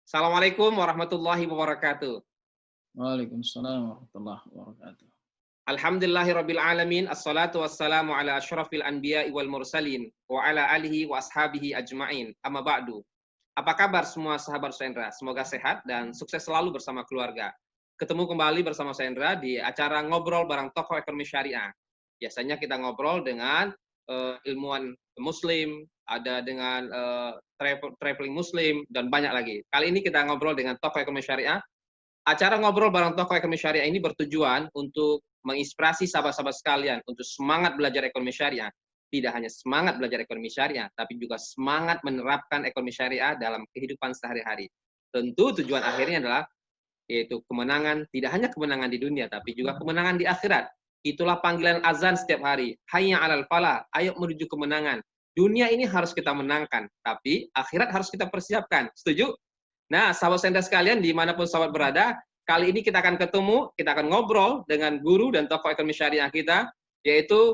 Assalamualaikum warahmatullahi wabarakatuh. Waalaikumsalam warahmatullahi wabarakatuh. Alhamdulillahirabbil alamin, assalatu wassalamu ala asyrafil anbiya'i wal mursalin wa ala alihi wa ashabihi ajmain. Amma ba'du. Apa kabar semua sahabat Sendra? Semoga sehat dan sukses selalu bersama keluarga. Ketemu kembali bersama Sendra di acara ngobrol bareng tokoh ekonomi syariah. Biasanya kita ngobrol dengan ilmuwan muslim, ada dengan traveling muslim dan banyak lagi. Kali ini kita ngobrol dengan tokoh ekonomi syariah. Acara ngobrol bareng tokoh ekonomi syariah ini bertujuan untuk menginspirasi sahabat-sahabat sekalian untuk semangat belajar ekonomi syariah. Tidak hanya semangat belajar ekonomi syariah, tapi juga semangat menerapkan ekonomi syariah dalam kehidupan sehari-hari. Tentu tujuan akhirnya adalah yaitu kemenangan, tidak hanya kemenangan di dunia, tapi juga kemenangan di akhirat. Itulah panggilan azan setiap hari. Hayya 'alal falah, ayo menuju kemenangan. Dunia ini harus kita menangkan, tapi akhirat harus kita persiapkan. Setuju? Nah, sahabat Senda sekalian, dimanapun sahabat berada, kali ini kita akan ketemu, kita akan ngobrol dengan guru dan tokoh ekonomi syariah kita, yaitu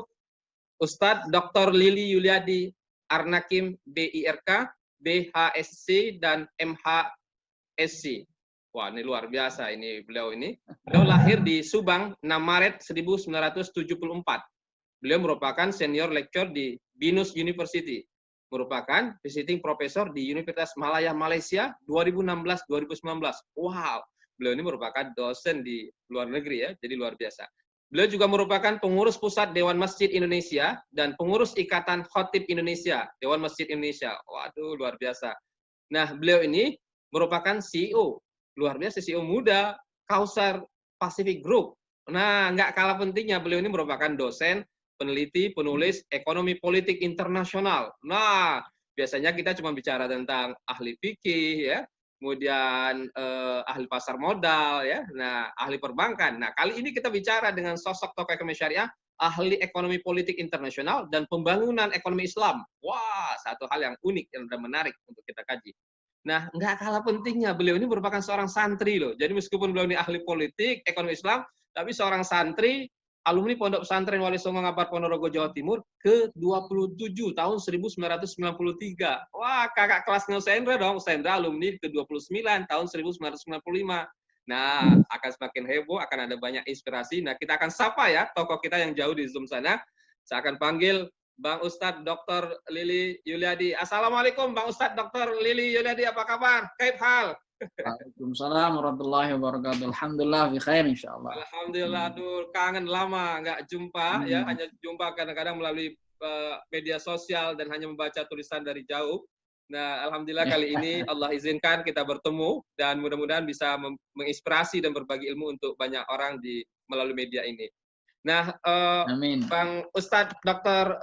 Ustadz Dr. Lili Yuliadi Arnakim, BIRK, BHSC, dan MHSC. Wah, ini luar biasa ini beliau ini. Beliau lahir di Subang 6 Maret 1974. Beliau merupakan senior lecturer di Binus University, merupakan visiting professor di Universitas Malaya Malaysia 2016-2019. Wow, beliau ini merupakan dosen di luar negeri ya, jadi luar biasa. Beliau juga merupakan pengurus pusat Dewan Masjid Indonesia dan pengurus Ikatan Khatib Indonesia, Dewan Masjid Indonesia. Waduh, luar biasa. Nah, beliau ini merupakan CEO, luar biasa, CEO muda, Kausar Pacific Group. Nah, nggak kalah pentingnya, beliau ini merupakan dosen, peneliti, penulis ekonomi politik internasional. Nah, biasanya kita cuma bicara tentang ahli fikih, ya, kemudian ahli pasar modal, ya, nah ahli perbankan. Nah, kali ini kita bicara dengan sosok tokoh ekonomi syariah, ahli ekonomi politik internasional dan pembangunan ekonomi Islam. Wah, satu hal yang unik dan menarik untuk kita kaji. Nah, nggak kalah pentingnya, beliau ini merupakan seorang santri loh. Jadi meskipun beliau ini ahli politik, ekonomi Islam, tapi seorang santri, alumni Pondok Pesantren Wali Songo Ngabar Ponorogo Jawa Timur ke-27 tahun 1993. Wah, kakak kelas Sendra dong, Sendra alumni ke-29 tahun 1995. Nah, akan semakin heboh, akan ada banyak inspirasi. Nah, kita akan sapa ya tokoh kita yang jauh di Zoom sana. Saya akan panggil Bang Ustadz Dr. Lili Yuliadi. Assalamualaikum Bang Ustadz Dr. Lili Yuliadi, apa kabar? Kaip hal? Waalaikumsalam warahmatullahi wabarakatuh. Alhamdulillah, bi khair insyaallah. Alhamdulillah, aduh kangen lama nggak jumpa ya, hanya jumpa kadang-kadang melalui media sosial dan hanya membaca tulisan dari jauh. Nah, alhamdulillah kali ini Allah izinkan kita bertemu dan mudah-mudahan bisa menginspirasi dan berbagi ilmu untuk banyak orang di melalui media ini. Nah, Amin. Bang Ustadz Dr.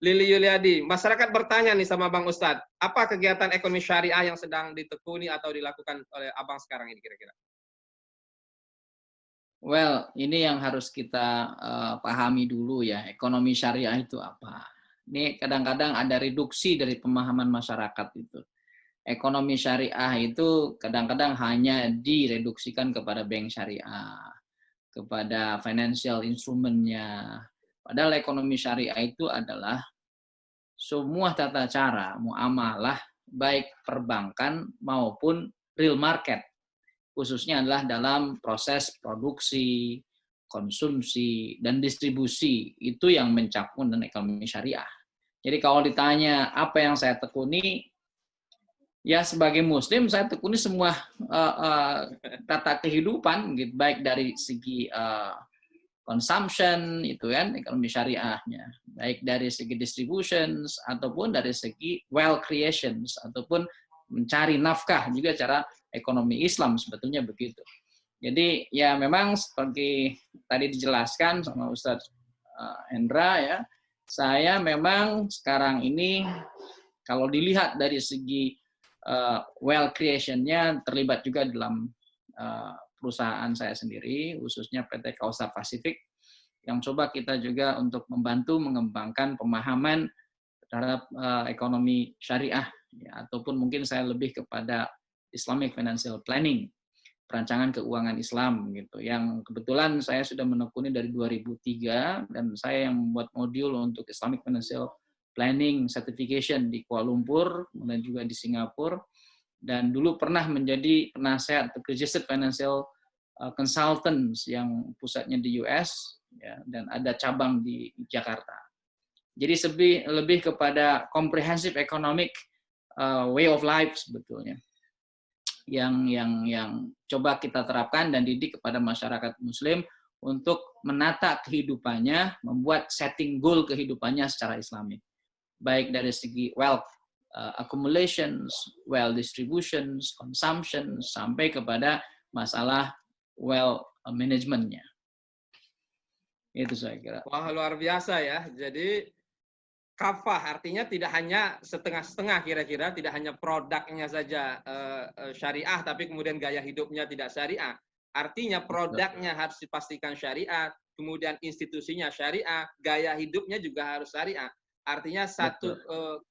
Lili Yuliadi, masyarakat bertanya nih sama Bang Ustadz, apa kegiatan ekonomi syariah yang sedang ditekuni atau dilakukan oleh Abang sekarang ini kira-kira? Well, ini yang harus kita pahami dulu ya, ekonomi syariah itu apa. Ini kadang-kadang ada reduksi dari pemahaman masyarakat itu. Ekonomi syariah itu kadang-kadang hanya direduksikan kepada bank syariah, kepada financial instrumentnya. Padahal ekonomi syariah itu adalah semua tata cara muamalah baik perbankan maupun real market, khususnya adalah dalam proses produksi, konsumsi, dan distribusi, itu yang mencakup dan ekonomi syariah. Jadi kalau ditanya apa yang saya tekuni, ya sebagai muslim saya tekuni semua tata kehidupan, gitu, baik dari segi consumption itu kan ekonomi syariahnya, baik dari segi distributions ataupun dari segi wealth creations ataupun mencari nafkah juga cara ekonomi Islam sebetulnya begitu. Jadi ya memang seperti tadi dijelaskan sama Ustadz Hendra ya, saya memang sekarang ini kalau dilihat dari segi wealth creation-nya terlibat juga dalam perusahaan saya sendiri, khususnya PT Kausar Pacific, yang coba kita juga untuk membantu mengembangkan pemahaman terhadap ekonomi syariah, ya, ataupun mungkin saya lebih kepada Islamic Financial Planning, perancangan keuangan Islam gitu. Yang kebetulan saya sudah menekuni dari 2003 dan saya yang membuat modul untuk Islamic Financial Planning Certification di Kuala Lumpur, kemudian juga di Singapura. dan dulu pernah menjadi penasehat atau registered financial consultants yang pusatnya di US, ya, dan ada cabang di Jakarta. Jadi lebih kepada comprehensive economic way of life sebetulnya yang coba kita terapkan dan didik kepada masyarakat Muslim untuk menata kehidupannya, membuat setting goal kehidupannya secara Islami, baik dari segi wealth accumulations, wealth distributions, consumption, sampai kepada masalah wealth managementnya. Itu saya kira. Wah, luar biasa ya. Jadi kafah artinya tidak hanya setengah-setengah kira-kira, tidak hanya produknya saja syariah, tapi kemudian gaya hidupnya tidak syariah. Artinya produknya harus dipastikan syariah, kemudian institusinya syariah, gaya hidupnya juga harus syariah. Artinya satu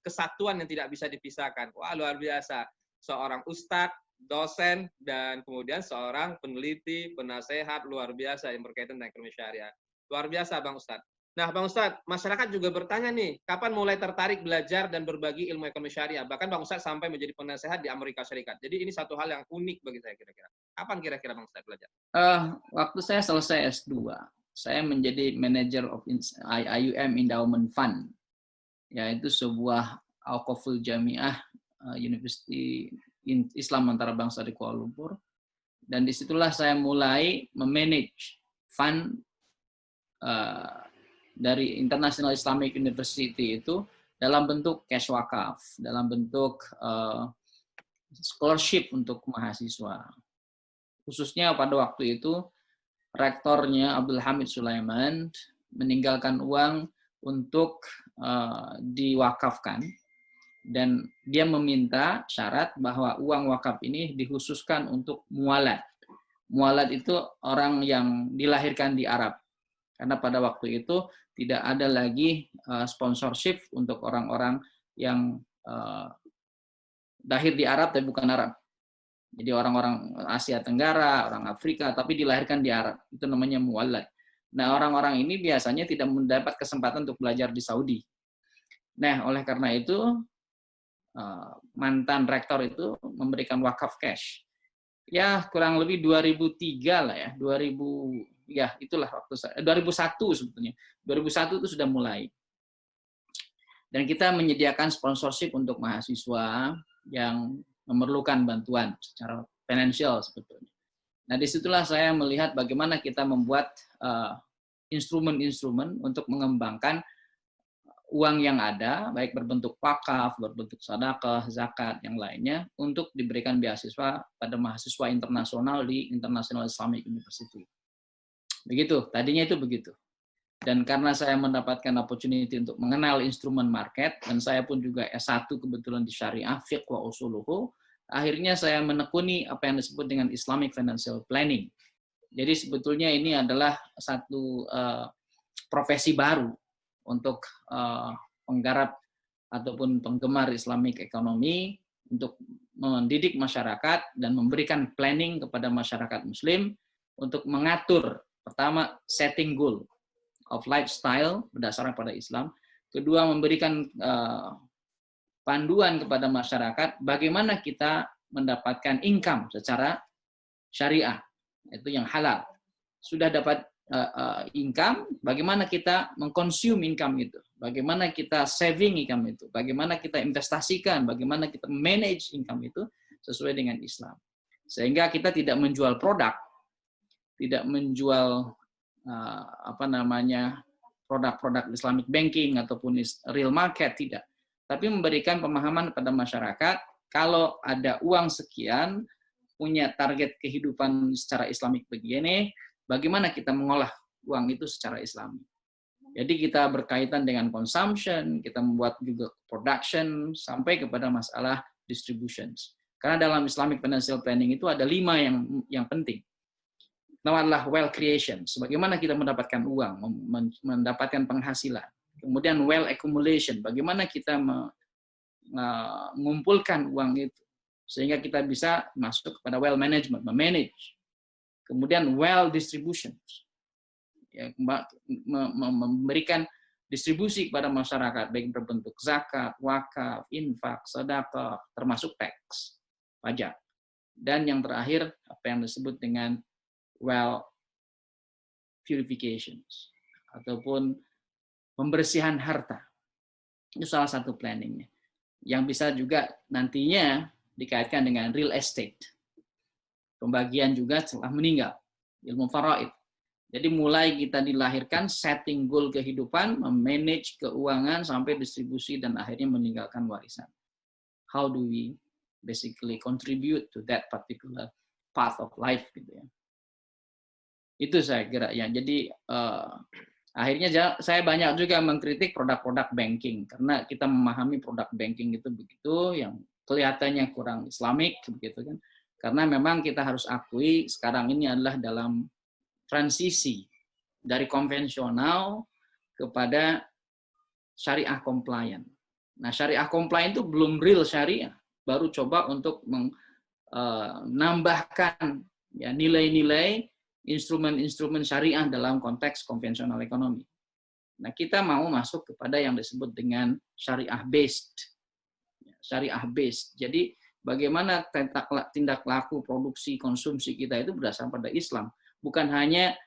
kesatuan yang tidak bisa dipisahkan. Wah, luar biasa. Seorang ustadz, dosen, dan kemudian seorang peneliti, penasehat luar biasa yang berkaitan dengan ekonomi syariah. Luar biasa, Bang Ustadz. Nah, Bang Ustadz, masyarakat juga bertanya nih, kapan mulai tertarik belajar dan berbagi ilmu ekonomi syariah? Bahkan Bang Ustadz sampai menjadi penasehat di Amerika Serikat. Jadi ini satu hal yang unik bagi saya kira-kira. Kapan kira-kira Bang Ustadz belajar? Waktu saya selesai S2, saya menjadi manager of IUM Endowment Fund, yaitu sebuah Al-Qaful Jamiah University Islam Antarabangsa di Kuala Lumpur. Dan disitulah saya mulai memanage fund dari International Islamic University itu dalam bentuk cash wakaf, dalam bentuk scholarship untuk mahasiswa. Khususnya pada waktu itu, rektornya Abdul Hamid Sulaiman meninggalkan uang untuk diwakafkan, dan dia meminta syarat bahwa uang wakaf ini dikhususkan untuk mualad. Mualad itu orang yang dilahirkan di Arab. Karena pada waktu itu tidak ada lagi sponsorship untuk orang-orang yang lahir di Arab tapi bukan Arab. Jadi orang-orang Asia Tenggara, orang Afrika, tapi dilahirkan di Arab. Itu namanya muwallad. Nah, orang-orang ini biasanya tidak mendapat kesempatan untuk belajar di Saudi. Nah, oleh karena itu, mantan rektor itu memberikan wakaf cash. Ya, kurang lebih 2003 lah ya, 2000, ya itulah waktu saya, 2001 sebetulnya. 2001 itu sudah mulai. Dan kita menyediakan sponsorship untuk mahasiswa yang memerlukan bantuan secara finansial sebetulnya. Nah, disitulah saya melihat bagaimana kita membuat instrumen-instrumen untuk mengembangkan uang yang ada, baik berbentuk wakaf, berbentuk sedekah, zakat, yang lainnya, untuk diberikan beasiswa pada mahasiswa internasional di International Islamic University. Begitu, tadinya itu begitu. Dan karena saya mendapatkan opportunity untuk mengenal instrumen market, dan saya pun juga S1 kebetulan di Syariah, Fiqh wa Usuluhu, akhirnya saya menekuni apa yang disebut dengan Islamic Financial Planning. Jadi sebetulnya ini adalah satu profesi baru untuk penggarap ataupun penggemar Islamic Economy, untuk mendidik masyarakat dan memberikan planning kepada masyarakat Muslim untuk mengatur, pertama, setting goal of lifestyle berdasarkan pada Islam. Kedua, memberikan panduan kepada masyarakat bagaimana kita mendapatkan income secara syariah, itu yang halal. Sudah dapat income, bagaimana kita mengkonsum income itu, bagaimana kita saving income itu, bagaimana kita investasikan, bagaimana kita manage income itu sesuai dengan Islam. Sehingga kita tidak menjual produk, tidak menjual produk-produk Islamic banking ataupun real market, tidak. Tapi memberikan pemahaman pada masyarakat, kalau ada uang sekian, punya target kehidupan secara Islamik begini, bagaimana kita mengolah uang itu secara Islami. Jadi kita berkaitan dengan consumption, kita membuat juga production, sampai kepada masalah distributions. Karena dalam Islamic Financial Planning itu ada 5 yang penting. Pertama adalah wealth creation, bagaimana kita mendapatkan uang, mendapatkan penghasilan. Kemudian wealth accumulation, bagaimana kita mengumpulkan uang itu, sehingga kita bisa masuk kepada wealth management, memanage. Kemudian wealth distribution, ya, memberikan distribusi kepada masyarakat, baik berbentuk zakat, wakaf, infak, sedekah, termasuk tax. pajak. Dan yang terakhir, apa yang disebut dengan wealth purifications, ataupun pembersihan harta. Itu salah satu planningnya. Yang bisa juga nantinya dikaitkan dengan real estate. Pembagian juga setelah meninggal, ilmu faraid. Jadi mulai kita dilahirkan, setting goal kehidupan, memanage keuangan, sampai distribusi, dan akhirnya meninggalkan warisan. How do we basically contribute to that particular path of life, gitu ya. Itu saya kira ya. Jadi akhirnya saya banyak juga mengkritik produk-produk banking, karena kita memahami produk banking itu begitu, yang kelihatannya kurang Islamik, begitu kan. Karena memang kita harus akui sekarang ini adalah dalam transisi dari konvensional kepada syariah compliant. Nah, syariah compliant itu belum real syariah, baru coba untuk menambahkan ya nilai-nilai instrumen-instrumen syariah dalam konteks konvensional ekonomi. Nah, kita mau masuk kepada yang disebut dengan syariah based. Syariah based. Jadi bagaimana tindak laku, produksi, konsumsi kita itu berdasarkan pada Islam. Bukan hanya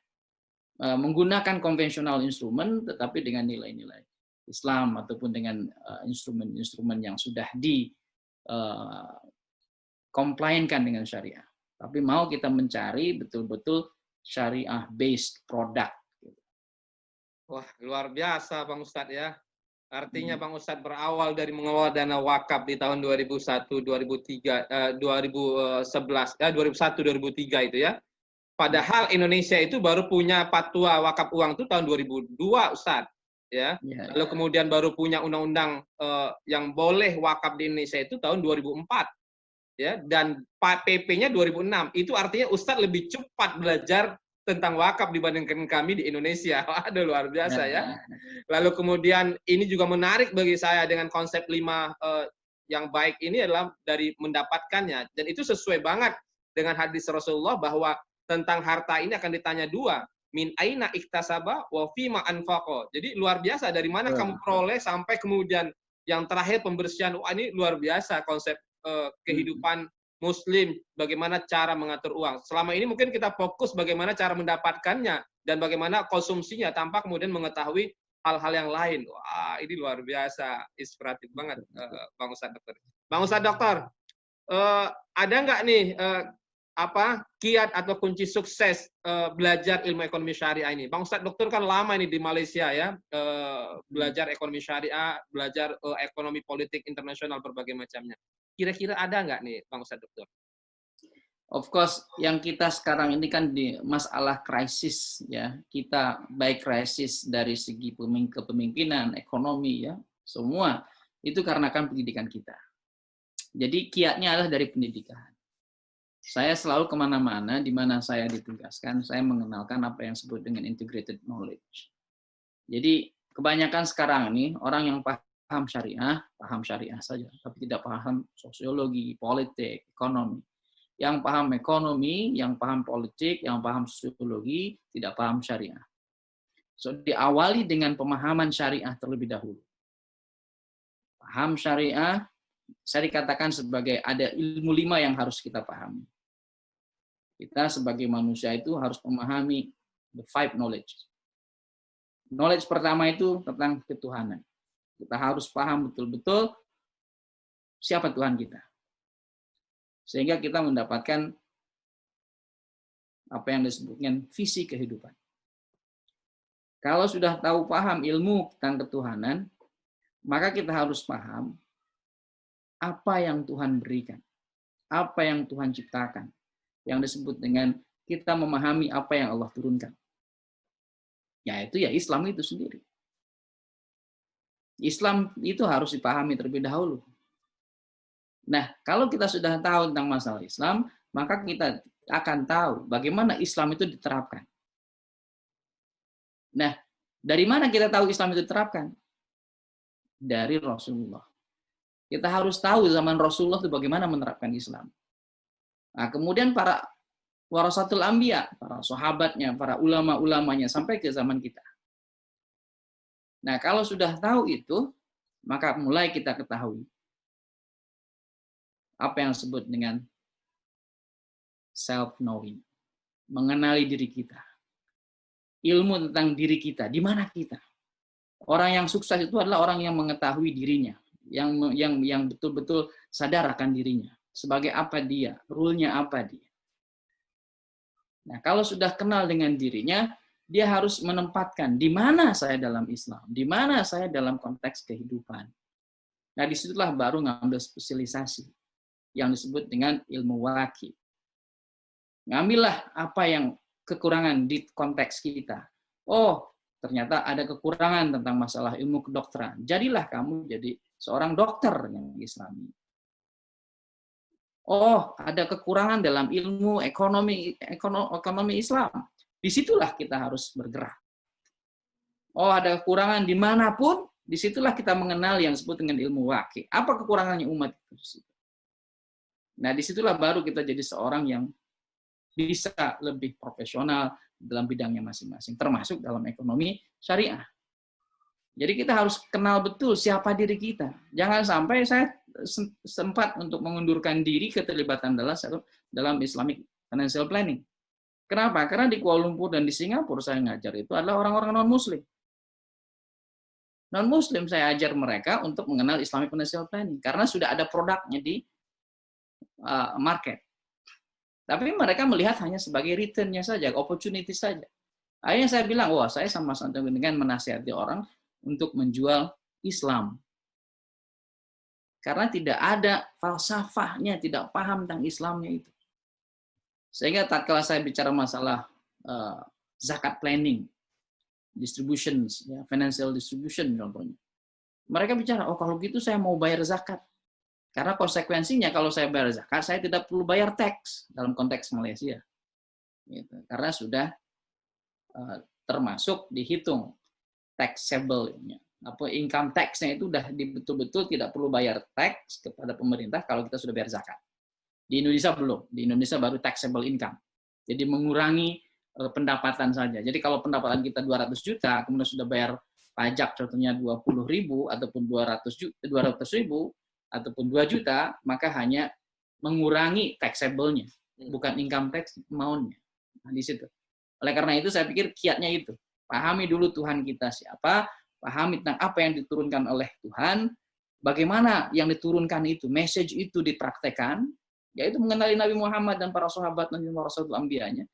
menggunakan konvensional instrumen, tetapi dengan nilai-nilai Islam, ataupun dengan instrumen-instrumen yang sudah compliantkan dengan syariah. Tapi mau kita mencari betul-betul syariah-based product. Wah, luar biasa Bang Ustadz ya. Artinya Bang Ustadz berawal dari mengelola dana wakaf di tahun 2001, 2003, 2011, 2001, 2003 itu ya. Padahal Indonesia itu baru punya fatwa wakaf uang itu tahun 2002, Ustadz. Ya. Lalu kemudian baru punya undang-undang yang boleh wakaf di Indonesia itu tahun 2004. Ya, dan PP-nya 2006. Itu artinya Ustadz lebih cepat belajar tentang wakaf dibandingkan kami di Indonesia. Waduh, luar biasa ya. Lalu kemudian ini juga menarik bagi saya dengan konsep 5 yang baik ini adalah dari mendapatkannya. Dan itu sesuai banget dengan hadis Rasulullah bahwa tentang harta ini akan ditanya 2. Min aina iktasaba wa fima anfaqa. Jadi luar biasa, dari mana kamu peroleh, sampai kemudian yang terakhir pembersihan. Wah, ini luar biasa konsep kehidupan Muslim, bagaimana cara mengatur uang. Selama ini mungkin kita fokus bagaimana cara mendapatkannya dan bagaimana konsumsinya tanpa kemudian mengetahui hal-hal yang lain. Wah, ini luar biasa, inspiratif banget, Bang Ustadz Dokter. Bang Ustadz Dokter, ada nggak nih kiat atau kunci sukses belajar ilmu ekonomi syariah ini? Bang Ustadz Dokter kan lama ini di Malaysia ya, belajar ekonomi syariah, belajar ekonomi politik internasional berbagai macamnya. Kira-kira ada nggak nih Bang Ustadz Dokter? Of course, yang kita sekarang ini kan di masalah krisis ya. Kita baik krisis dari segi kepemimpinan, ekonomi ya, semua itu karena kan pendidikan kita. Jadi kiatnya adalah dari pendidikan. Saya selalu kemana-mana, di mana saya ditugaskan, saya mengenalkan apa yang disebut dengan integrated knowledge. Jadi kebanyakan sekarang ini orang yang paham syariah saja, tapi tidak paham sosiologi, politik, ekonomi. Yang paham ekonomi, yang paham politik, yang paham sosiologi, tidak paham syariah. So, diawali dengan pemahaman syariah terlebih dahulu. Paham syariah, saya dikatakan sebagai ada ilmu 5 yang harus kita pahami. Kita sebagai manusia itu harus memahami the 5 knowledge. Knowledge pertama itu tentang ketuhanan. Kita harus paham betul-betul siapa Tuhan kita. Sehingga kita mendapatkan apa yang disebutkan visi kehidupan. Kalau sudah tahu paham ilmu tentang ketuhanan, maka kita harus paham apa yang Tuhan berikan, apa yang Tuhan ciptakan, yang disebut dengan kita memahami apa yang Allah turunkan. Yaitu ya Islam itu sendiri. Islam itu harus dipahami terlebih dahulu. Nah, kalau kita sudah tahu tentang masalah Islam, maka kita akan tahu bagaimana Islam itu diterapkan. Nah, dari mana kita tahu Islam itu diterapkan? Dari Rasulullah. Kita harus tahu zaman Rasulullah itu bagaimana menerapkan Islam. Nah, kemudian para warasatul anbiya, para sahabatnya, para ulama-ulamanya sampai ke zaman kita. Nah, kalau sudah tahu itu, maka mulai kita ketahui apa yang disebut dengan self-knowing. Mengenali diri kita. Ilmu tentang diri kita, di mana kita. Orang yang sukses itu adalah orang yang mengetahui dirinya, yang betul-betul sadar akan dirinya. Sebagai apa dia, rule-nya apa dia. Nah, kalau sudah kenal dengan dirinya, dia harus menempatkan di mana saya dalam Islam, di mana saya dalam konteks kehidupan. Nah, disitulah baru ngambil spesialisasi yang disebut dengan ilmu waki. Ngambillah apa yang kekurangan di konteks kita. Oh, ternyata ada kekurangan tentang masalah ilmu kedokteran. Jadilah kamu jadi seorang dokter yang Islami. Oh, ada kekurangan dalam ilmu ekonomi Islam. Disitulah kita harus bergerak. Oh, ada kekurangan dimanapun, disitulah kita mengenal yang disebut dengan ilmu waki. Apa kekurangannya umat itu? Nah, disitulah baru kita jadi seorang yang bisa lebih profesional dalam bidangnya masing-masing, termasuk dalam ekonomi syariah. Jadi kita harus kenal betul siapa diri kita. Jangan sampai saya sempat untuk mengundurkan diri keterlibatan dalam Islamic Financial Planning. Kenapa? Karena di Kuala Lumpur dan di Singapura saya ngajar itu adalah orang-orang non-Muslim. Non-Muslim saya ajar mereka untuk mengenal Islamic Financial Planning. Karena sudah ada produknya di market. Tapi mereka melihat hanya sebagai return-nya saja, opportunity saja. Akhirnya saya bilang, wah saya sama-sama dengan menasihati orang untuk menjual Islam. Karena tidak ada falsafahnya, tidak paham tentang Islamnya itu. Sehingga tatkala saya bicara masalah zakat planning, distributions, ya, financial distribution contohnya. Mereka bicara, oh kalau gitu saya mau bayar zakat. Karena konsekuensinya kalau saya bayar zakat, saya tidak perlu bayar tax dalam konteks Malaysia. Gitu. Karena sudah termasuk dihitung taxable-nya. Apa income tax-nya itu sudah betul-betul tidak perlu bayar tax kepada pemerintah kalau kita sudah bayar zakat. Di Indonesia belum. Di Indonesia baru taxable income. Jadi mengurangi pendapatan saja. Jadi kalau pendapatan kita 200 juta, kemudian sudah bayar pajak contohnya 20.000 ataupun 200.000 ataupun 2 juta, maka hanya mengurangi taxable-nya, bukan income tax amount-nya. Nah, di situ. Oleh karena itu saya pikir kiatnya itu. Pahami dulu Tuhan kita siapa, pahami tentang apa yang diturunkan oleh Tuhan, bagaimana yang diturunkan itu, message itu dipraktekkan, yaitu mengenali Nabi Muhammad dan para sahabat Nabi Rasulul Anbiya-nya.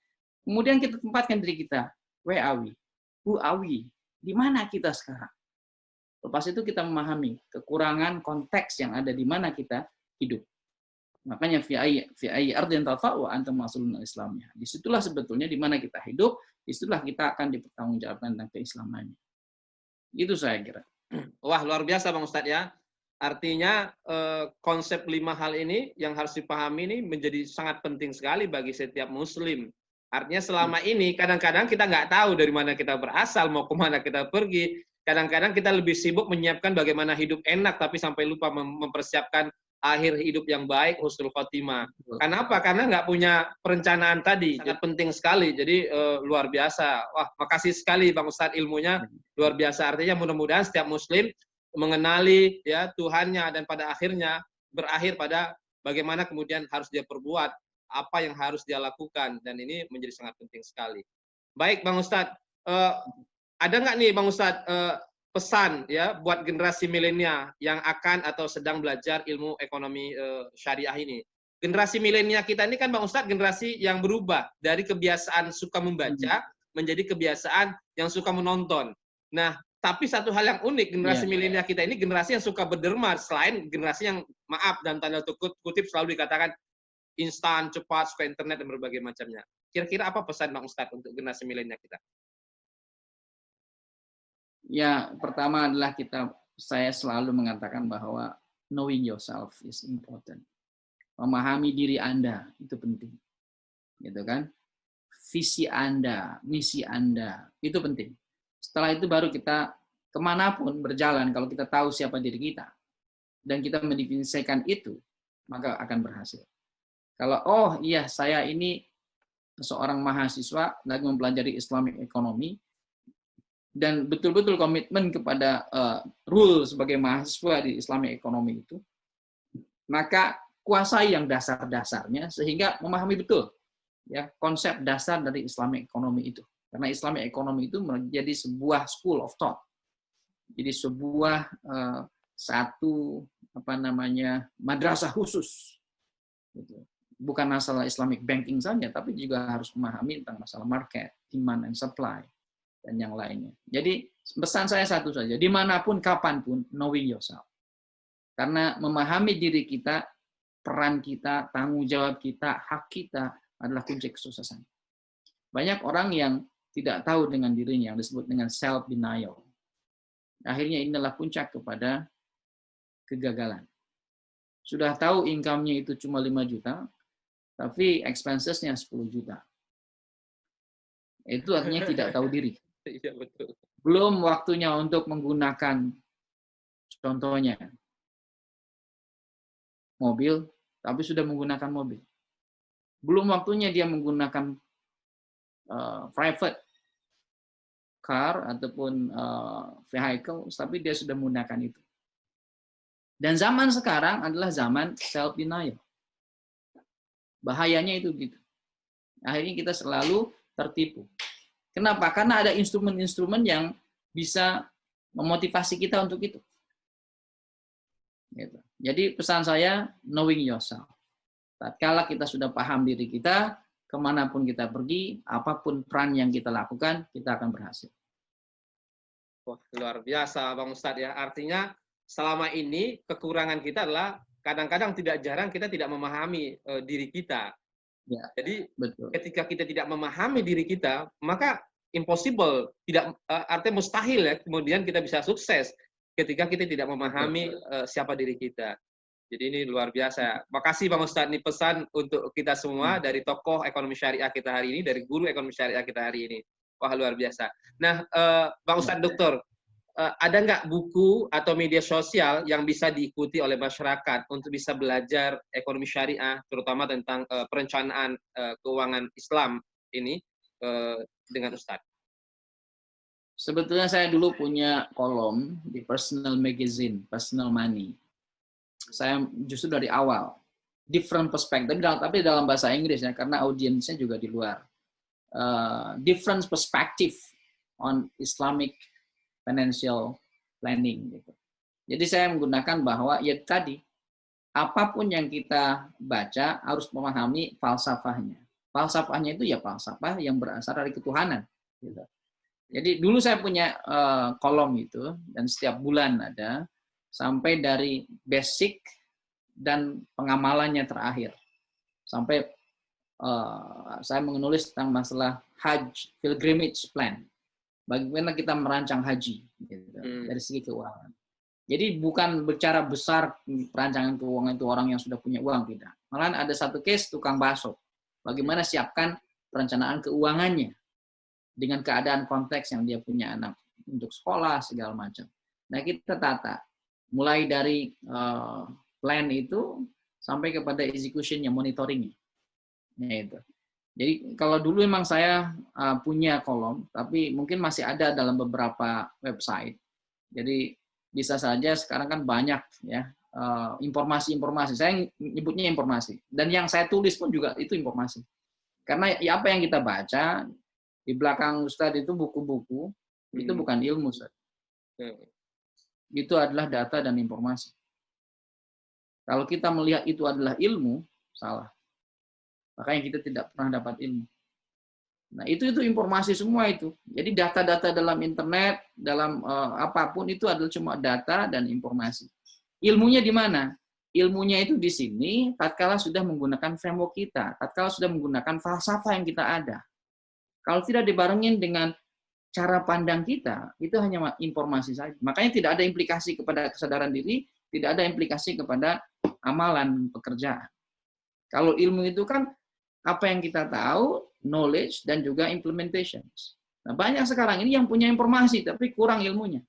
Kemudian kita tempatkan diri kita, where are we? Who are we? Di mana kita sekarang? Lepas itu kita memahami kekurangan konteks yang ada di mana kita hidup. Makanya fi ayyi ardin tata'u antum masulun Islamnya. Disitulah sebetulnya di mana kita hidup, disitulah kita akan dipertanggungjawabkan tentang keislamannya. Itu saya kira. Wah, luar biasa Bang Ustadz ya. Artinya konsep 5 hal ini yang harus dipahami ini menjadi sangat penting sekali bagi setiap muslim. Artinya selama ini kadang-kadang kita nggak tahu dari mana kita berasal, mau kemana kita pergi. Kadang-kadang kita lebih sibuk menyiapkan bagaimana hidup enak, tapi sampai lupa mempersiapkan akhir hidup yang baik, husnul khotimah. Kenapa? Karena nggak punya perencanaan tadi. Sangat penting sekali. Jadi luar biasa. Wah, makasih sekali Bang Ustadz ilmunya luar biasa. Artinya mudah-mudahan setiap muslim mengenali ya Tuhannya dan pada akhirnya berakhir pada bagaimana kemudian harus dia perbuat, apa yang harus dia lakukan, dan ini menjadi sangat penting sekali. Baik Bang Ustadz, ada nggak nih Bang Ustadz pesan ya buat generasi milenial yang akan atau sedang belajar ilmu ekonomi syariah ini? Generasi milenial kita ini kan Bang Ustadz generasi yang berubah dari kebiasaan suka membaca menjadi kebiasaan yang suka menonton. Nah, tapi satu hal yang unik, generasi milenial kita ini generasi yang suka berderma, selain generasi yang maaf dan tanda kutip selalu dikatakan instan, cepat, suka internet dan berbagai macamnya. Kira-kira apa pesan Bang Ustadz untuk generasi milenial kita? Ya, pertama adalah saya selalu mengatakan bahwa knowing yourself is important. Memahami diri Anda itu penting. Gitu kan? Visi Anda, misi Anda itu penting. Setelah itu baru kita kemanapun berjalan, kalau kita tahu siapa diri kita dan kita mendefinisikan itu, maka akan berhasil. Kalau oh iya saya ini seorang mahasiswa lagi mempelajari Islamic Economy dan betul-betul komitmen kepada rule sebagai mahasiswa di Islamic Economy itu, maka kuasai yang dasar-dasarnya sehingga memahami betul ya konsep dasar dari Islamic economy itu. Karena Islamic economy itu menjadi sebuah school of thought. Jadi sebuah satu madrasah khusus. Gitu. Bukan masalah Islamic banking saja, tapi juga harus memahami tentang masalah market, demand and supply, dan yang lainnya. Jadi pesan saya satu saja, dimanapun, kapanpun, knowing yourself. Karena memahami diri kita, peran kita, tanggung jawab kita, hak kita adalah kunci kesuksesan. Banyak orang yang tidak tahu dengan dirinya, yang disebut dengan self-denial. Akhirnya inilah puncak kepada kegagalan. Sudah tahu income-nya itu cuma 5 juta, tapi expenses-nya 10 juta. Itu artinya tidak tahu diri. Iya, betul. Belum waktunya untuk menggunakan, contohnya, mobil, tapi sudah menggunakan mobil. Belum waktunya dia menggunakan private car ataupun vehicle, tapi dia sudah menggunakan itu. Dan zaman sekarang adalah zaman self-denial. Bahayanya itu gitu. Akhirnya kita selalu tertipu. Kenapa? Karena ada instrumen-instrumen yang bisa memotivasi kita untuk itu. Gitu. Jadi pesan saya, knowing yourself. Tatkala kita sudah paham diri kita, kemanapun kita pergi, apapun peran yang kita lakukan, kita akan berhasil. Wah, luar biasa Bang Ustadz ya. Artinya selama ini kekurangan kita adalah kadang-kadang tidak jarang kita tidak memahami diri kita. Ya, jadi betul. Ketika kita tidak memahami diri kita, maka impossible, tidak artinya mustahil ya kemudian kita bisa sukses ketika kita tidak memahami siapa diri kita. Jadi ini luar biasa. Makasih Bang Ustadz, ini pesan untuk kita semua dari tokoh ekonomi syariah kita hari ini, dari guru ekonomi syariah kita hari ini. Wah, luar biasa. Nah, Bang Ustadz Doktor, ada nggak buku atau media sosial yang bisa diikuti oleh masyarakat untuk bisa belajar ekonomi syariah, terutama tentang perencanaan keuangan Islam ini dengan Ustadz? Sebetulnya saya dulu punya kolom di Personal Magazine, Personal Money. Saya justru dari awal, different perspective, tapi dalam bahasa Inggris ya, karena audiensnya juga di luar. Different perspective on Islamic financial planning gitu. Jadi saya menggunakan bahwa ya tadi apapun yang kita baca harus memahami falsafahnya. Falsafahnya itu ya falsafah yang berasal dari ketuhanan gitu. Jadi dulu saya punya kolom itu dan setiap bulan ada sampai dari basic dan pengamalannya terakhir. Sampai saya menulis tentang masalah Hajj pilgrimage plan. Bagaimana kita merancang haji gitu, dari segi keuangan. Jadi bukan bicara besar perancangan keuangan itu orang yang sudah punya uang, tidak. Malahan ada satu case tukang bakso. Bagaimana siapkan perencanaan keuangannya dengan keadaan konteks yang dia punya anak untuk sekolah segala macam. Nah kita tata mulai dari plan itu sampai kepada execution-nya, monitoring-nya. Nah itu. Jadi kalau dulu memang saya punya kolom, tapi mungkin masih ada dalam beberapa website. Jadi bisa saja sekarang kan banyak ya informasi-informasi. Saya nyebutnya informasi. Dan yang saya tulis pun juga itu informasi. Karena ya apa yang kita baca di belakang Ustadz itu buku-buku, itu bukan ilmu, Ustadz. Itu adalah data dan informasi. Kalau kita melihat itu adalah ilmu, salah. Makanya kita tidak pernah dapat ilmu. Nah, itu informasi semua itu. Jadi data-data dalam internet, dalam apapun itu adalah cuma data dan informasi. Ilmunya di mana? Ilmunya itu di sini tatkala sudah menggunakan framework kita, tatkala sudah menggunakan falsafah yang kita ada. Kalau tidak dibarengin dengan cara pandang kita, itu hanya informasi saja. Makanya tidak ada implikasi kepada kesadaran diri, tidak ada implikasi kepada amalan pekerjaan. Kalau ilmu itu kan apa yang kita tahu, knowledge, dan juga implementations. Nah, banyak sekarang ini yang punya informasi, tapi kurang ilmunya.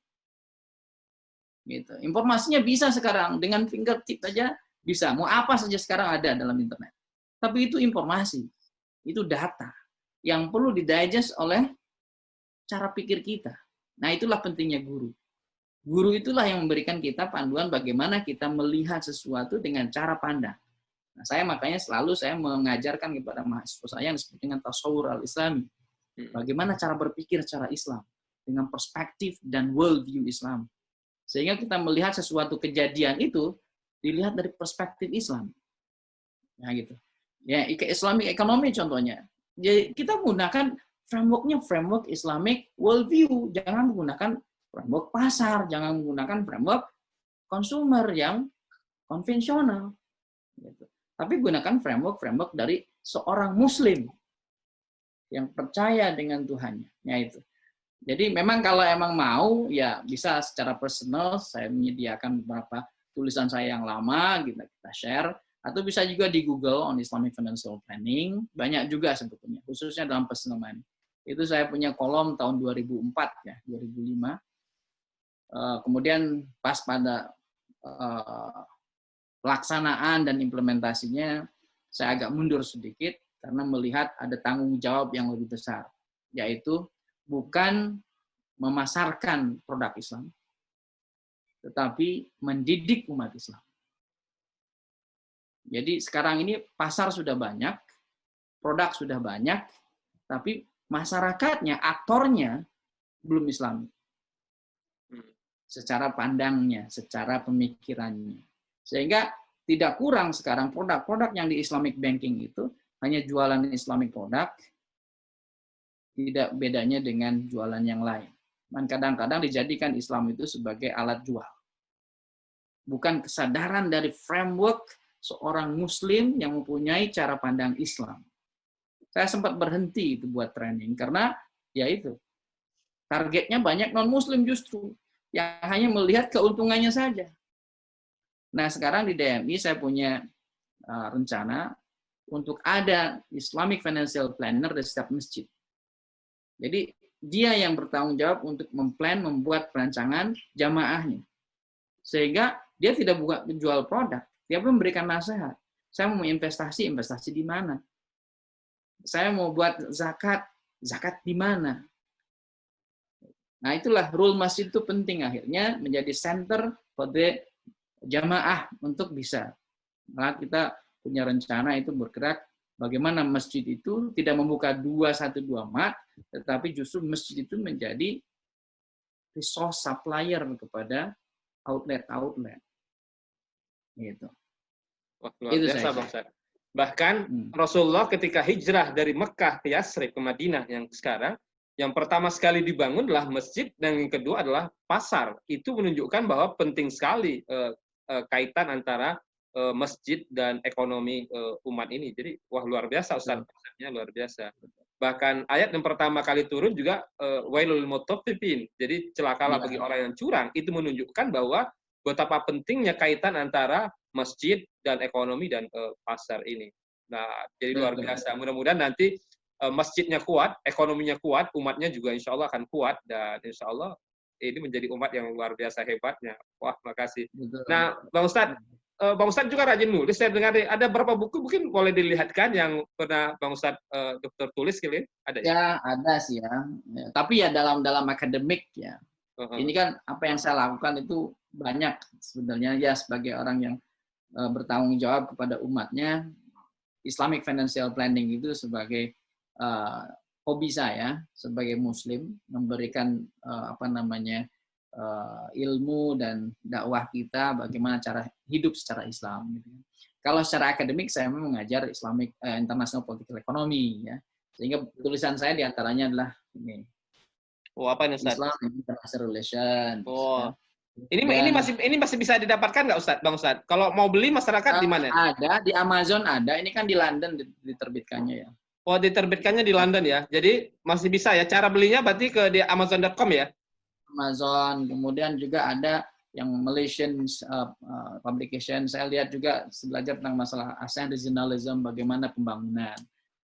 Gitu. Informasinya bisa sekarang, dengan fingertip saja bisa. Mau apa saja sekarang ada dalam internet. Tapi itu informasi, itu data, yang perlu didigest oleh cara pikir kita. Nah, itulah pentingnya guru. Guru itulah yang memberikan kita panduan bagaimana kita melihat sesuatu dengan cara pandang. Nah, makanya selalu saya mengajarkan kepada mahasiswa saya yang disebut dengan tasawur al-islami. Bagaimana cara berpikir secara Islam dengan perspektif dan worldview Islam. Sehingga kita melihat sesuatu kejadian itu dilihat dari perspektif Islam. Nah, gitu. Ya, Islamic economy contohnya. Jadi kita menggunakan framework Islamic worldview, jangan menggunakan framework pasar, jangan menggunakan framework consumer yang konvensional. Gitu. Tapi gunakan framework dari seorang Muslim yang percaya dengan Tuhannya. Ya itu. Jadi memang kalau emang mau, ya bisa secara personal, saya menyediakan beberapa tulisan saya yang lama, kita share, atau bisa juga di Google on Islamic Financial Planning, banyak juga sebetulnya, khususnya dalam personal money. Itu saya punya kolom tahun 2004, ya, 2005. Kemudian pas pada pelaksanaan dan implementasinya, saya agak mundur sedikit, karena melihat ada tanggung jawab yang lebih besar, yaitu bukan memasarkan produk Islam, tetapi mendidik umat Islam. Jadi sekarang ini pasar sudah banyak, produk sudah banyak, tapi masyarakatnya, aktornya belum Islam. Secara pandangnya, secara pemikirannya. Sehingga tidak kurang sekarang produk-produk yang di Islamic banking itu hanya jualan Islamic produk, tidak bedanya dengan jualan yang lain. Dan kadang-kadang dijadikan Islam itu sebagai alat jual. Bukan kesadaran dari framework seorang Muslim yang mempunyai cara pandang Islam. Saya sempat berhenti itu buat training, karena ya itu, targetnya banyak non-Muslim justru, yang hanya melihat keuntungannya saja. Nah sekarang di DMI saya punya rencana untuk ada Islamic Financial Planner di setiap masjid. Jadi dia yang bertanggung jawab untuk membuat perancangan jamaahnya. Sehingga dia tidak jual produk, dia pun memberikan nasihat. Saya mau investasi di mana? Saya mau buat zakat di mana? Nah itulah rule masjid itu penting, akhirnya menjadi center for the jamaah untuk bisa. Nah, kita punya rencana itu bergerak bagaimana masjid itu tidak membuka 212 mat, tetapi justru masjid itu menjadi resource supplier kepada outlet. Gitu. Wah, luar biasa, Bang Ustaz. Bahkan Rasulullah ketika hijrah dari Mekah ke Yasrib ke Madinah yang sekarang, yang pertama sekali dibangun adalah masjid dan yang kedua adalah pasar. Itu menunjukkan bahwa penting sekali kaitan antara masjid dan ekonomi umat ini. Jadi wah luar biasa Ustaz, konsepnya luar biasa. Bahkan ayat yang pertama kali turun juga wailul mutaffifin. Jadi celakalah bagi orang yang curang. Itu menunjukkan bahwa betapa pentingnya kaitan antara masjid dan ekonomi dan pasar ini. Nah, jadi luar biasa. Mudah-mudahan nanti masjidnya kuat, ekonominya kuat, umatnya juga insya Allah akan kuat, dan insya Allah ini menjadi umat yang luar biasa hebatnya. Wah, makasih. Nah, Bang Ustadz juga rajin nulis. Saya dengar ada berapa buku mungkin boleh dilihatkan yang pernah Bang Ustadz dokter tulis kali? Ada ya? Ada sih ya. Tapi ya dalam akademik ya. Ini kan apa yang saya lakukan itu banyak sebenarnya ya sebagai orang yang bertanggung jawab kepada umatnya. Islamic Financial Planning itu sebagai hobi saya sebagai Muslim, memberikan ilmu dan dakwah kita bagaimana cara hidup secara Islam. Gitu. Kalau secara akademik saya mengajar Islamic International Political Economy, ya, sehingga tulisan saya diantaranya adalah ini. Oh, apa ini Ustaz? Islam International Relations. Oh. Ya. Ini masih bisa didapatkan nggak Ustaz, Bang Ustaz? Kalau mau beli masyarakat di mana? Ada di Amazon ada. Ini kan di London diterbitkannya ya. Oh, diterbitkannya di London ya. Jadi masih bisa ya. Cara belinya berarti ke di Amazon.com ya? Amazon. Kemudian juga ada yang Malaysian publication. Saya lihat juga belajar tentang masalah ASEAN regionalism, bagaimana pembangunan.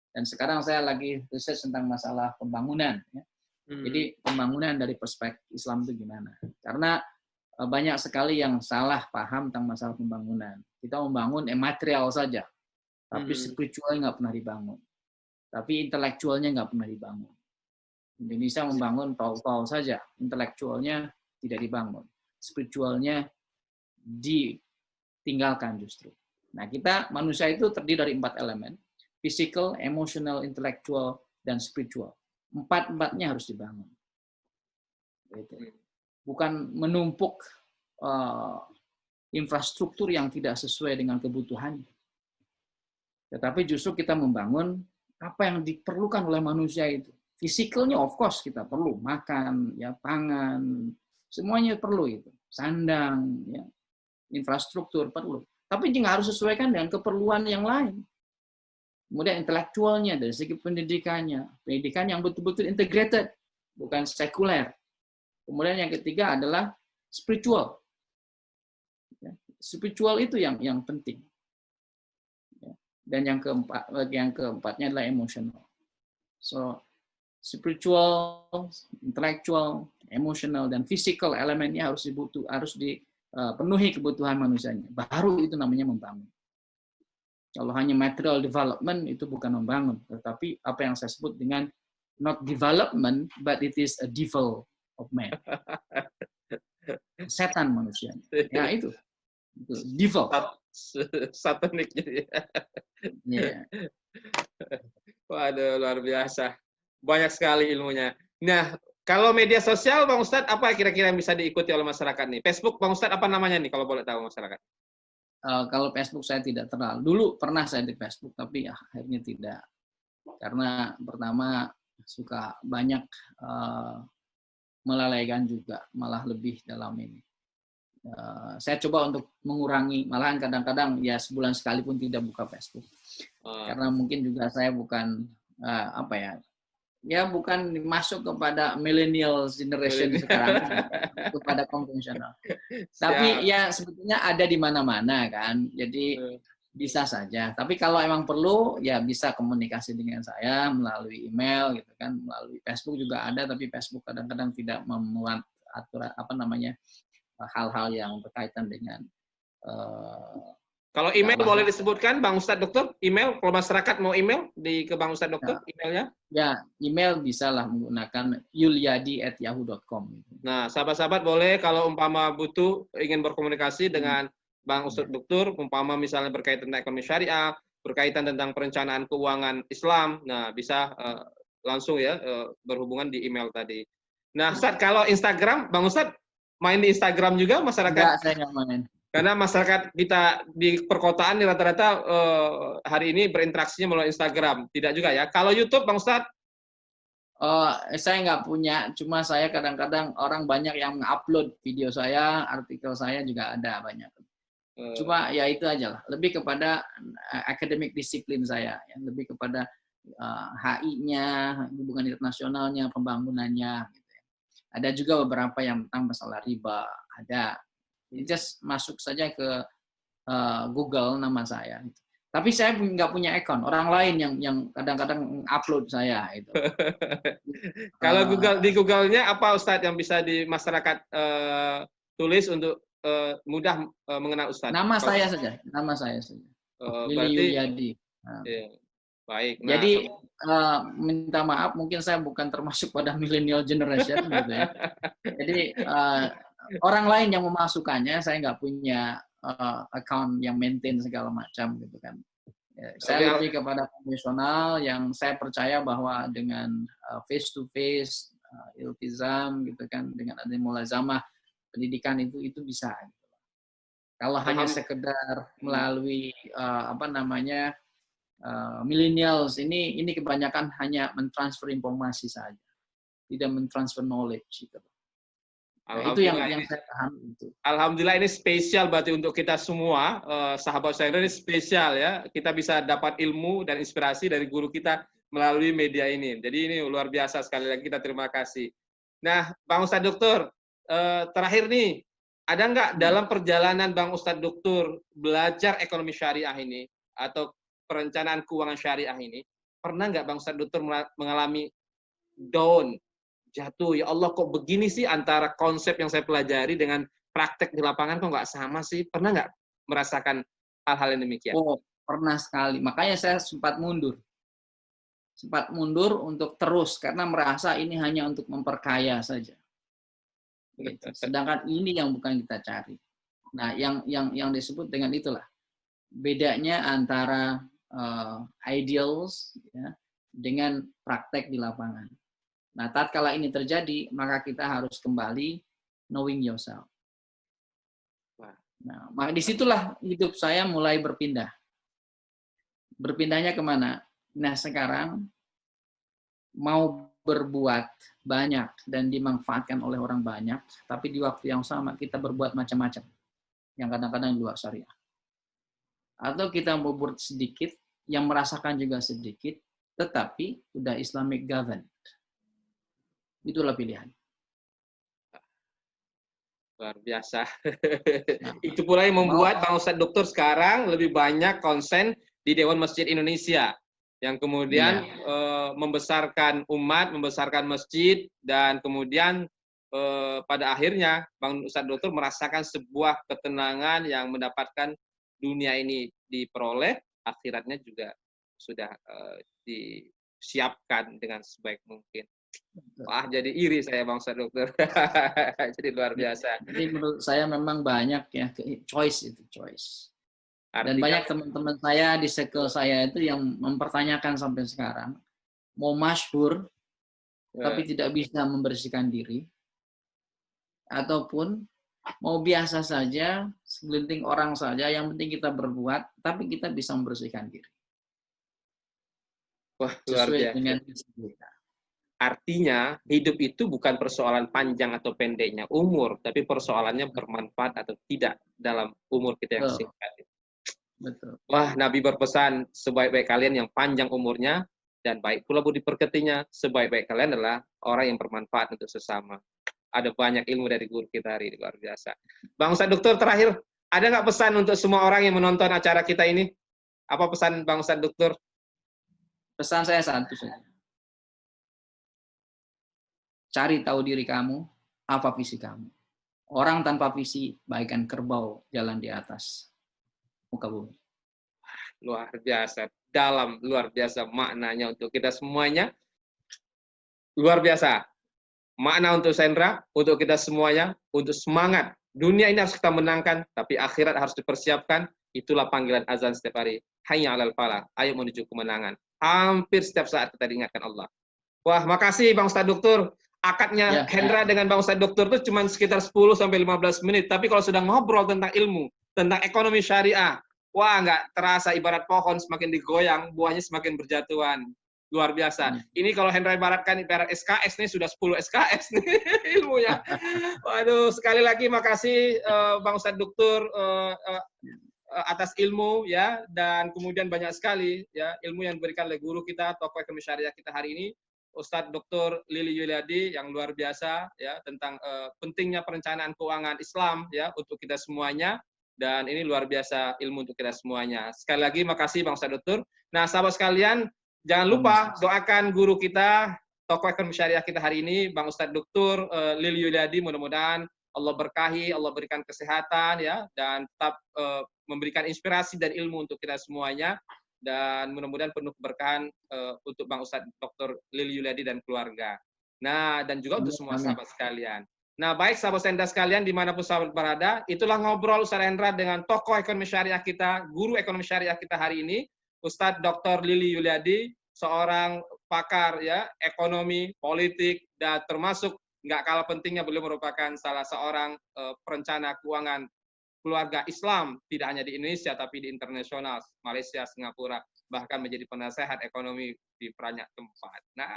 Dan sekarang saya lagi riset tentang masalah pembangunan. Ya. Jadi pembangunan dari perspektif Islam itu gimana? Karena banyak sekali yang salah paham tentang masalah pembangunan. Kita membangun material saja, tapi spiritualnya nggak pernah dibangun. Tapi intelektualnya nggak pernah dibangun. Indonesia membangun tol-tol saja, intelektualnya tidak dibangun. Spiritualnya ditinggalkan justru. Nah, kita manusia itu terdiri dari 4 elemen: physical, emotional, intellectual, dan spiritual. Empat-empatnya harus dibangun. Gitu. Bukan menumpuk infrastruktur yang tidak sesuai dengan kebutuhannya. Tetapi justru kita membangun apa yang diperlukan oleh manusia itu. Physicalnya of course kita perlu makan, ya pangan, semuanya perlu itu. Sandang, ya, infrastruktur perlu. Tapi juga harus sesuaikan dengan keperluan yang lain. Kemudian intelektualnya dari segi pendidikannya, pendidikan yang betul-betul integrated, bukan sekuler. Kemudian yang ketiga adalah spiritual. Spiritual itu yang penting. Dan yang keempatnya adalah emotional. So spiritual, intellectual, emotional, dan physical elemennya harus dipenuhi kebutuhan manusianya. Baru itu namanya membangun. Kalau hanya material development itu bukan membangun, tetapi apa yang saya sebut dengan not development, but it is a devil of man. Setan manusia. Ya itu devil. Satanik jadi. Yeah. Waduh, luar biasa. Banyak sekali ilmunya. Nah, kalau media sosial, Bang Ustadz, apa kira-kira yang bisa diikuti oleh masyarakat nih? Facebook, Bang Ustadz, apa namanya nih kalau boleh tahu masyarakat? Kalau Facebook saya tidak terlalu. Dulu pernah saya di Facebook, tapi akhirnya tidak. Karena pertama suka banyak melalaikan juga, malah lebih dalam ini. Saya coba untuk mengurangi, malahan kadang-kadang ya sebulan sekali pun tidak buka Facebook. Karena mungkin juga saya bukan bukan masuk kepada millennial generation sekarang, kepada konvensional. Tapi ya sebetulnya ada di mana-mana kan, jadi bisa saja. Tapi kalau emang perlu ya bisa komunikasi dengan saya melalui email gitu kan, melalui Facebook juga ada, tapi Facebook kadang-kadang tidak memuat aturan hal-hal yang berkaitan dengan kalau email boleh disebutkan, Bang Ustadz Dokter, email, kalau masyarakat mau email ke Bang Ustadz Dokter, emailnya? Ya, email bisalah menggunakan yulyadi@yahoo.com. Nah, sahabat-sahabat boleh kalau umpama butuh, ingin berkomunikasi dengan Bang Ustadz Dokter, umpama misalnya berkaitan tentang ekonomi syariah, berkaitan tentang perencanaan keuangan Islam, nah bisa langsung ya berhubungan di email tadi. Nah, Ustadz, kalau Instagram, Bang Ustadz main di Instagram juga masyarakat? Enggak, saya nggak main. Karena masyarakat kita di perkotaan rata-rata hari ini berinteraksinya melalui Instagram. Tidak juga ya. Kalau YouTube, Bang Ustadz? Saya nggak punya. Cuma saya kadang-kadang orang banyak yang upload video saya, artikel saya juga ada banyak. Cuma ya itu aja lah. Lebih kepada akademik disiplin saya. Lebih kepada HI-nya, hubungan internasionalnya, pembangunannya. Gitu. Ada juga beberapa yang tentang masalah riba. Ada. Just masuk saja ke Google nama saya. Tapi saya nggak punya account. Orang lain yang kadang-kadang upload saya itu. Kalau di Google-nya apa Ustadz yang bisa di masyarakat tulis untuk mudah mengenal Ustadz? Nama saya saja. Lili Yulyadi. Baik. Nah, jadi minta maaf, mungkin saya bukan termasuk pada millennial generation gitu ya. Jadi orang lain yang memasukkannya, saya nggak punya account yang maintain segala macam gitu kan. Saya lebih kepada profesional yang saya percaya bahwa dengan face to face, iltizam gitu kan, dengan ada mulazamah pendidikan itu bisa. Gitu. Kalau hanya sekedar melalui millennials ini kebanyakan hanya mentransfer informasi saja, tidak mentransfer knowledge gitu. Nah, itu yang saya paham itu. Alhamdulillah ini spesial berarti untuk kita semua, sahabat saya ini spesial ya. Kita bisa dapat ilmu dan inspirasi dari guru kita melalui media ini. Jadi ini luar biasa, sekali lagi kita terima kasih. Nah, Bang Ustadz Dokter, terakhir nih, ada nggak dalam perjalanan Bang Ustadz Dokter belajar ekonomi syariah ini atau perencanaan keuangan syariah ini, pernah nggak Bang Ustadz Dokter mengalami down, jatuh, ya Allah kok begini sih antara konsep yang saya pelajari dengan praktek di lapangan kok nggak sama sih? Pernah nggak merasakan hal-hal yang demikian? Oh, pernah sekali. Makanya saya sempat mundur. Sempat mundur untuk terus, karena merasa ini hanya untuk memperkaya saja. Gitu. Sedangkan ini yang bukan kita cari. Nah, yang disebut dengan itulah. bedanya antara ideals ya, dengan praktek di lapangan. Nah, tatkala ini terjadi, maka kita harus kembali knowing yourself. Nah, maka disitulah hidup saya mulai berpindah. Berpindahnya kemana? Nah, sekarang mau berbuat banyak dan dimanfaatkan oleh orang banyak, tapi di waktu yang sama kita berbuat macam-macam, yang kadang-kadang di luar syariah. Atau kita mau berbuat sedikit, yang merasakan juga sedikit, tetapi sudah Islamic governed. Itulah pilihan. Luar biasa. Itu pula yang membuat Bang Ustadz Dokter sekarang lebih banyak konsen di Dewan Masjid Indonesia, yang kemudian membesarkan umat, membesarkan masjid, dan kemudian pada akhirnya Bang Ustadz Dokter merasakan sebuah ketenangan yang mendapatkan dunia ini diperoleh, akhiratnya juga sudah disiapkan dengan sebaik mungkin. Wah, jadi iri saya Bang Ustadz Dokter. Jadi luar biasa. Jadi menurut saya memang banyak ya, choice itu choice. Dan banyak teman-teman saya di circle saya itu yang mempertanyakan sampai sekarang, mau masyhur tapi tidak bisa membersihkan diri, ataupun mau biasa saja, segelintir orang saja, yang penting kita berbuat, tapi kita bisa membersihkan diri. Wah, luar biasa. Dengan kita. Artinya, hidup itu bukan persoalan panjang atau pendeknya umur, tapi persoalannya bermanfaat atau tidak dalam umur kita yang singkat. Betul. Wah, Nabi berpesan, sebaik-baik kalian yang panjang umurnya, dan baik pula budi pekertinya, sebaik-baik kalian adalah orang yang bermanfaat untuk sesama. Ada banyak ilmu dari guru kita hari ini, luar biasa. Bang Ustadz Dokter, terakhir, ada nggak pesan untuk semua orang yang menonton acara kita ini? Apa pesan Bang Ustadz Dokter? Pesan saya satu saja. Cari tahu diri kamu, apa visi kamu. Orang tanpa visi bagaikan kerbau jalan di atas muka bumi. Luar biasa, dalam, luar biasa maknanya untuk kita semuanya. Luar biasa. Makna untuk Sendra, untuk kita semuanya, untuk semangat. Dunia ini harus kita menangkan, tapi akhirat harus dipersiapkan. Itulah panggilan azan setiap hari. Hayya 'alal falah, ayo menuju kemenangan. Hampir setiap saat kita diingatkan Allah. Wah, makasih Bang Ustadz Dokter. Akadnya Hendra dengan Bang Ustadz Dokter itu cuma sekitar 10-15 menit. Tapi kalau sudah ngobrol tentang ilmu, tentang ekonomi syariah, wah nggak terasa, ibarat pohon semakin digoyang, buahnya semakin berjatuhan. Luar biasa. Ini kalau Hendra ibaratkan ibarat SKS nih, sudah 10 SKS nih ilmunya. Waduh, sekali lagi makasih Bang Ustadz Dokter atas ilmu ya, dan kemudian banyak sekali ya ilmu yang diberikan oleh guru kita, tokoh ekonomi syariah kita hari ini, Ustadz Dr. Lili Yuliadi, yang luar biasa ya tentang pentingnya perencanaan keuangan Islam ya untuk kita semuanya, dan ini luar biasa ilmu untuk kita semuanya. Sekali lagi makasih Bang Ustadz Dr. Nah, sahabat sekalian, jangan lupa doakan guru kita, tokoh ekonomi syariah kita hari ini, Bang Ustadz Dr. Lili Yuliadi. Mudah-mudahan Allah berkahi, Allah berikan kesehatan ya, dan tetap memberikan inspirasi dan ilmu untuk kita semuanya. Dan mudah-mudahan penuh keberkahan untuk Bang Ustadz Dr. Lili Yuliadi dan keluarga. Nah, dan juga untuk semua sahabat sekalian. Nah, baik sahabat Sendra sekalian, dimanapun sahabat berada, itulah ngobrol Ustadz Hendra dengan tokoh ekonomi syariah kita, guru ekonomi syariah kita hari ini, Ustadz Dr. Lili Yuliadi, seorang pakar ya ekonomi, politik, dan termasuk nggak kalah pentingnya beliau merupakan salah seorang perencana keuangan keluarga Islam, tidak hanya di Indonesia, tapi di internasional, Malaysia, Singapura, bahkan menjadi penasehat ekonomi di banyak tempat. Nah,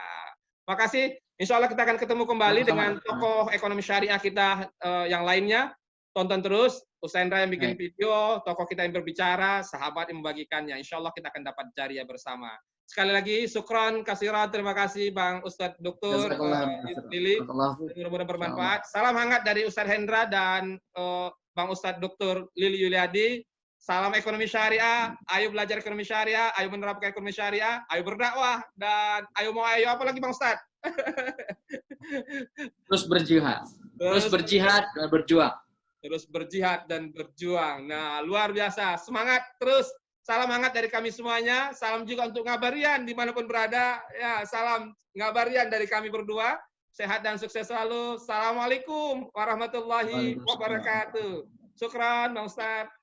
makasih. Insya Allah kita akan ketemu kembali dengan tokoh ekonomi syariah kita yang lainnya. Tonton terus, Ustaz Hendra yang bikin video, tokoh kita yang berbicara, sahabat yang membagikannya. Insya Allah kita akan dapat jariah bersama. Sekali lagi, syukran, kasiran, terima kasih Bang Ustadz Dr. Lili. Mudah-mudahan bermanfaat. Salam hangat dari Ustadz Hendra dan Bang Ustadz Dr. Lili Yuliadi. Salam ekonomi syariah, ayo belajar ekonomi syariah, ayo menerapkan ekonomi syariah, ayo berdakwah, dan ayo apa lagi Bang Ustadz? Terus berjihad. Terus berjihad dan berjuang. Terus berjihad dan berjuang. Nah, luar biasa. Semangat terus. Salam hangat dari kami semuanya. Salam juga untuk Ngabarian dimanapun berada. Ya, salam Ngabarian dari kami berdua. Sehat dan sukses selalu. Assalamualaikum warahmatullahi wabarakatuh. Syukran, Bang Ustadz.